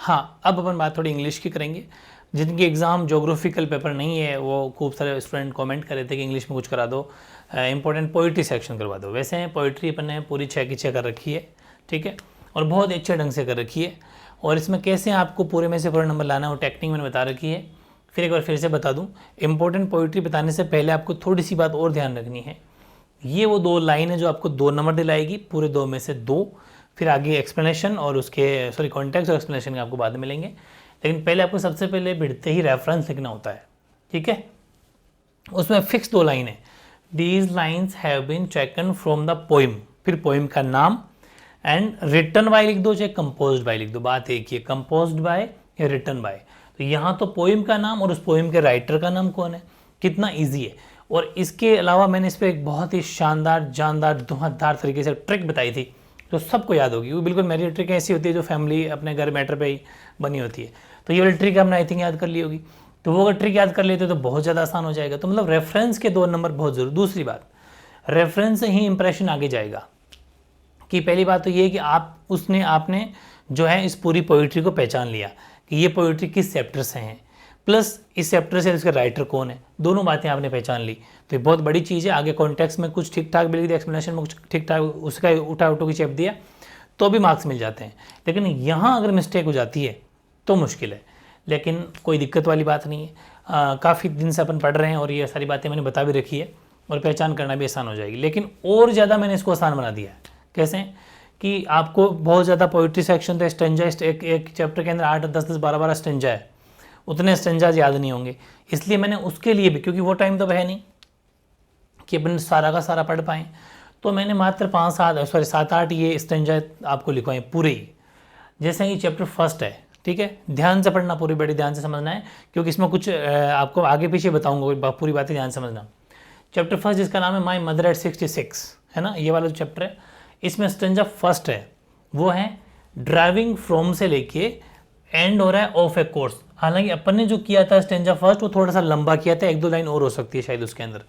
हाँ, अब अपन बात थोड़ी इंग्लिश की करेंगे। जिनकी एग्ज़ाम जोग्राफिकल पेपर नहीं है वो खूब सारे स्टूडेंट कमेंट कर रहे थे कि इंग्लिश में कुछ करा दो, इंपॉर्टेंट पोइट्री सेक्शन करवा दो। वैसे पोइट्री अपन ने पूरी 6 की 6 कर रखी है, ठीक है, और बहुत अच्छे ढंग से कर रखी है। और इसमें कैसे आपको पूरे में से पूरा नंबर लाना है वो टेक्निक मैंने बता रखी है। फिर एक बार फिर से बता दूँ, इंपॉर्टेंट पोइट्री बताने से पहले आपको थोड़ी सी बात और ध्यान रखनी है। ये वो 2 लाइन है जो आपको 2 नंबर दिलाएगी, पूरे 2 में से 2। फिर आगे एक्सप्लेनेशन और उसके कॉन्टेक्स्ट और एक्सप्लेनेशन आपको बाद में मिलेंगे, लेकिन पहले आपको सबसे पहले भिड़ते ही रेफरेंस लिखना होता है, ठीक है। उसमें फिक्स 2 लाइन है, these lines have been taken from the poem, फिर पोइम का नाम, एंड रिटन बाय लिख दो चाहे कंपोज्ड बाय लिख दो, बात एक ही है, कंपोज्ड बाय या रिटन बाय। तो यहाँ तो पोइम का नाम और उस पोइम के राइटर का नाम कौन है, कितना ईजी है। और इसके अलावा मैंने इस पर एक बहुत ही शानदार जानदार धुआंधार तरीके से ट्रिक बताई थी, तो सबको याद होगी। वो बिल्कुल मेरी ट्रिक ऐसी होती है जो फैमिली अपने घर मैटर पे ही बनी होती है। तो ये वाली ट्रिक आपने आई थिंक याद कर ली होगी। तो वो अगर ट्रिक याद कर लेते तो बहुत ज़्यादा आसान हो जाएगा। तो मतलब रेफरेंस के 2 नंबर बहुत जरूरी। दूसरी बात, रेफरेंस से ही इंप्रेशन आगे जाएगा। कि पहली बात तो ये है कि आपने जो है इस पूरी पोइट्री को पहचान लिया कि ये पोइट्री किस चैप्टर से है, प्लस इस चैप्टर से इसका राइटर कौन है, दोनों बातें आपने पहचान ली। तो ये बहुत बड़ी चीज़ है। आगे कॉन्टेक्स्ट में कुछ ठीक ठाक मिल गया, एक्सप्लेनेशन में कुछ ठीक ठाक उसका उठा उठो की चेप दिया तो भी मार्क्स मिल जाते हैं। लेकिन यहाँ अगर मिस्टेक हो जाती है तो मुश्किल है, लेकिन कोई दिक्कत वाली बात नहीं है। काफ़ी दिन से अपन पढ़ रहे हैं और ये सारी बातें मैंने बता भी रखी है और पहचान करना भी आसान हो जाएगी। लेकिन और ज़्यादा मैंने इसको आसान बना दिया है। कैसे कि आपको बहुत ज़्यादा पोइट्री सेक्शन तो स्टेंजा, एक चैप्टर के अंदर 8, 10, 10, 12, 12 स्टेंजा है, उतने स्टेंजाज याद नहीं होंगे। इसलिए मैंने उसके लिए भी, क्योंकि वो टाइम तो है नहीं कि अपन सारा का सारा पढ़ पाएँ, तो मैंने मात्र 7, 8 ये स्टेंजा आपको लिखवाएं पूरे ही। जैसे ये चैप्टर फर्स्ट है, ठीक है, ध्यान से पढ़ना, पूरी बड़ी ध्यान से समझना है, क्योंकि इसमें कुछ आपको आगे पीछे बताऊंगा, पूरी बातें ध्यान समझना। चैप्टर फर्स्ट जिसका नाम है माई मदर एट 66, है ना, ये वाला जो चैप्टर है, इसमें स्टेंजा फर्स्ट है वो है ड्राइविंग फ्रॉम से लेके एंड हो रहा है ऑफ ए कोर्स। हालांकि अपन ने जो किया था स्टेंजा फर्स्ट वो थोड़ा सा लंबा किया था, 1-2 लाइन और हो सकती है शायद उसके अंदर।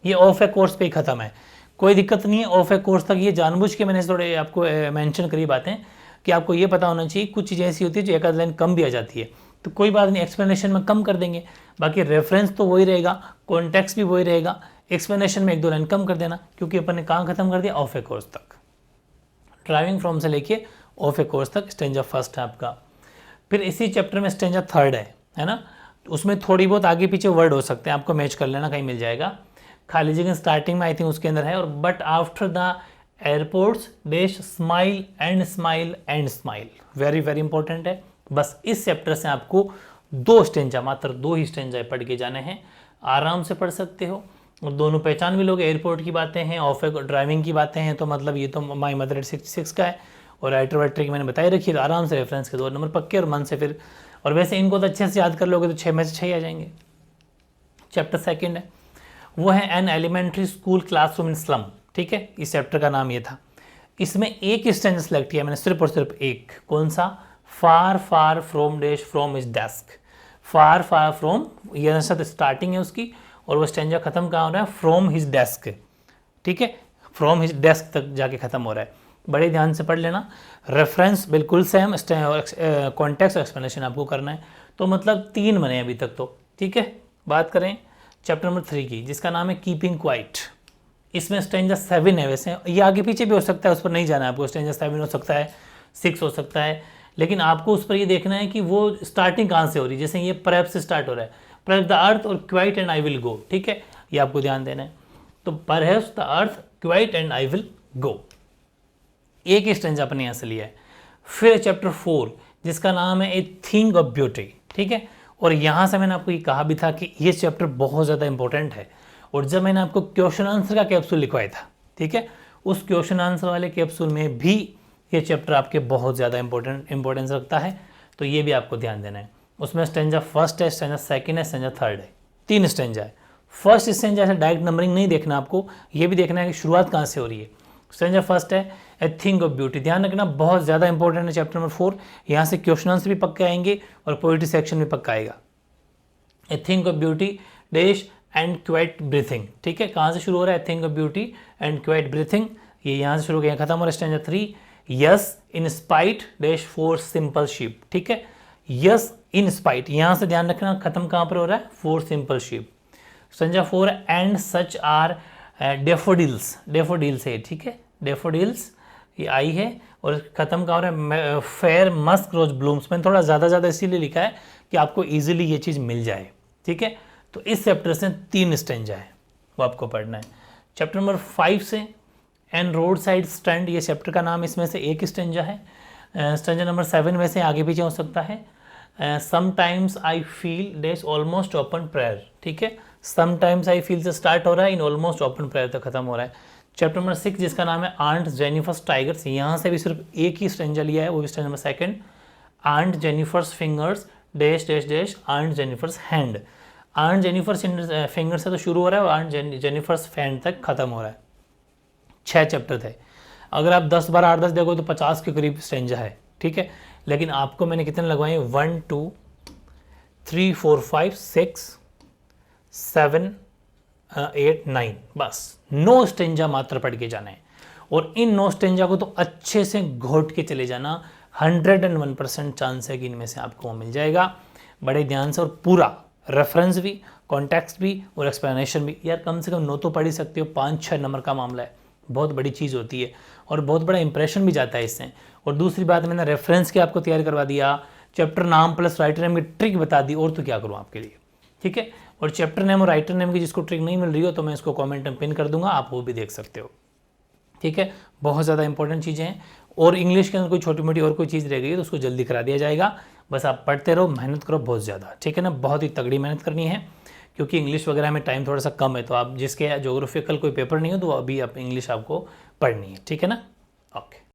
ये ऑफ ए कोर्स पे ही खत्म है, कोई दिक्कत नहीं है। ऑफ ए कोर्स तक ये जानबूझ के मैंने थोड़े आपको मेंशन करी बातें कि आपको ये पता होना चाहिए, कुछ चीज़ें ऐसी होती है जो एक आध लाइन कम भी आ जाती है, तो कोई बात नहीं, एक्सप्लेनेशन में कम कर देंगे। बाकी रेफरेंस तो वही रहेगा, कॉन्टेक्स्ट भी वही रहेगा, एक्सप्लेनेशन में 1-2 लाइन कम कर देना, क्योंकि अपन ने कहाँ खत्म कर दिया, ऑफ ए कोर्स तक। ड्राइविंग फ्रॉम से लेके ऑफ ए कोर्स तक स्टेंजा फर्स्ट है आपका। फिर इसी चैप्टर में स्टेंजा थर्ड है ना, उसमें थोड़ी बहुत आगे पीछे वर्ड हो सकते हैं, आपको मैच कर लेना, कहीं मिल जाएगा। खाली जगह स्टार्टिंग में आई थिंक उसके अंदर है, और but after the airports dash smile and smile and smile, very very important है। बस इस चैप्टर से आपको 2 स्टेंजा, मात्र 2 ही स्टेंजा पढ़ के जाने हैं, आराम से पढ़ सकते हो और दोनों पहचान भी लोग। एयरपोर्ट की बातें हैं, ऑफ ड्राइविंग की बातें हैं, तो मतलब ये तो माई मदर एट 66 का है, और राइटर वाइटर की मैंने बताई रखी है, तो आराम से रेफरेंस के 2 नंबर पक्के और मन से फिर। और वैसे इनको तो अच्छे से याद कर लोगे तो 6 में से 6 ही आ जाएंगे। चैप्टर सेकंड है वो है an elementary school classroom in slum, ठीक है, इस चैप्टर का नाम ये था। इसमें एक स्टेंजा सेलेक्ट किया मैंने, सिर्फ और सिर्फ एक, कौन सा, far far from dash from is desk. Far far from ये स्टार्टिंग है उसकी, और वो स्टेंजा खत्म कहाँ हो रहा है, फ्रॉम हिज डेस्क, ठीक है, फ्रॉम हिज डेस्क तक जाके खत्म हो रहा है। बड़े ध्यान से पढ़ लेना, रेफरेंस बिल्कुल सेम, कॉन्टेक्स्ट एक्सप्लेनेशन आपको करना है। तो मतलब 3 बने अभी तक तो, ठीक है। बात करें चैप्टर नंबर 3 की, जिसका नाम है कीपिंग क्वाइट। इसमें स्टेंजा 7 है, वैसे ये आगे पीछे भी हो सकता है, उस पर नहीं जाना है आपको। स्टेंजा 7 हो सकता है, 6 हो सकता है, लेकिन आपको उस पर ये देखना है कि वो स्टार्टिंग कहाँ से हो रही है। जैसे ये परहैप्स से स्टार्ट हो रहा है, परहैप्स द अर्थ और quiet and I will go, ठीक है, ये आपको ध्यान देना है। तो perhaps the earth, quiet and I will go, एक ही स्टेंजा अपने यहाँ से लिया है। फिर चैप्टर 4 जिसका नाम है ए थिंग ऑफ ब्यूटी, ठीक है, और यहाँ से मैंने आपको ये कहा भी था कि ये चैप्टर बहुत ज़्यादा इंपॉर्टेंट है। और जब मैंने आपको क्वेश्चन आंसर का कैप्सूल लिखवाया था, ठीक है, उस क्वेश्चन आंसर वाले कैप्सूल में भी ये चैप्टर आपके बहुत ज़्यादा इंपॉर्टेंस रखता है, तो ये भी आपको ध्यान देना है। उसमें स्टेंजा फर्स्ट है, स्टेंजा सेकंड है, स्टेंजा थर्ड है, 3 स्टेंजा है। फर्स्ट स्टेंजा से डायरेक्ट नंबरिंग नहीं देखना आपको, ये भी देखना है कि शुरुआत कहाँ से हो रही है। स्टेंजा फर्स्ट है ए थिंग ऑफ ब्यूटी, ध्यान रखना, बहुत ज़्यादा इंपॉर्टेंट है चैप्टर नंबर 4। यहाँ से क्वेश्चन आंसर भी पक्के आएंगे और पोइट्री सेक्शन भी पक्का आएगा। A thing of beauty dash and quite breathing, ठीक है, कहाँ से शुरू हो रहा है, thing of beauty and quite breathing, ये यहाँ से शुरू हो गया, खत्म हो रहा है। Stanza 3 yes in spite dash for simple sheep, ठीक है, यस इन स्पाइट, यहाँ से ध्यान रखना खत्म कहाँ पर हो रहा है, 4 simple sheep. Stanza 4 and such are daffodils, daffodils है, ठीक है, डेफोडिल्स ये आई है, और खत्म कहाँ हो रहा है, फेयर मस्क रोज ब्लूम्स। मैंने थोड़ा ज़्यादा इसीलिए लिखा है कि आपको इजीली ये चीज़ मिल जाए, ठीक है। तो इस चैप्टर से 3 स्टेंजा है, वो आपको पढ़ना है। चैप्टर नंबर 5 से एंड रोड साइड स्टैंड, ये चैप्टर का नाम, इसमें से एक स्टेंजा है। स्टेंजा नंबर 7 में से आगे पीछे हो सकता है। Sometimes I feel days almost open prayer, ठीक है, समटाइम्स आई फील से स्टार्ट हो रहा है, इन ऑलमोस्ट ओपन प्रेयर तक खत्म हो रहा है। चैप्टर नंबर 6 जिसका नाम है आंट जेनिफर्स टाइगर्स, यहाँ से भी सिर्फ एक ही स्टेंजा लिया है, वो भी stanza number 2, aunt Jennifer's fingers dash dash dash aunt Jennifer's hand. Aunt Jennifer's finger से तो शुरू हो रहा है और आंट जेनिफर्स हैंड तक खत्म हो रहा है। 6 चैप्टर थे, अगर आप 10 12 8 10 देखो तो 50 के करीब स्टेंजा है, ठीक है। लेकिन आपको मैंने कितने लगवाए, 1 2 3 4 5 6 7 8 9, बस 9 स्टेंजा मात्र पढ़ के जाना है। और इन 9 स्टेंजा को तो अच्छे से घोट के चले जाना, 101% चांस है कि इनमें से आपको वो मिल जाएगा। बड़े ध्यान से, और पूरा रेफरेंस भी, कॉन्टेक्स्ट भी और एक्सप्लेनेशन भी। यार कम से कम 9 तो पढ़ ही सकते हो, 5-6 नंबर का मामला है, बहुत बड़ी चीज़ होती है और बहुत बड़ा इंप्रेशन भी जाता है इससे। और दूसरी बात, मैंने रेफरेंस के आपको तैयार करवा दिया, चैप्टर नाम प्लस राइटर नेम की ट्रिक बता दी, और तो क्या करूँ आपके लिए, ठीक है। और चैप्टर नेम और राइटर नेम की जिसको ट्रिक नहीं मिल रही हो तो मैं इसको कमेंट में पिन कर दूंगा, आप वो भी देख सकते हो, ठीक है। बहुत ज़्यादा इंपॉर्टेंट चीज़ें हैं। और इंग्लिश के अंदर कोई छोटी मोटी और कोई चीज़ रह गई है तो उसको जल्दी करा दिया जाएगा। बस आप पढ़ते रहो, मेहनत करो बहुत ज़्यादा, ठीक है ना, बहुत ही तगड़ी मेहनत करनी है, क्योंकि इंग्लिश वगैरह में टाइम थोड़ा सा कम है। तो आप जिसके ज्योग्राफिकल कोई पेपर नहीं हो तो अभी आप इंग्लिश आपको पढ़नी है, ठीक है ना। ओके।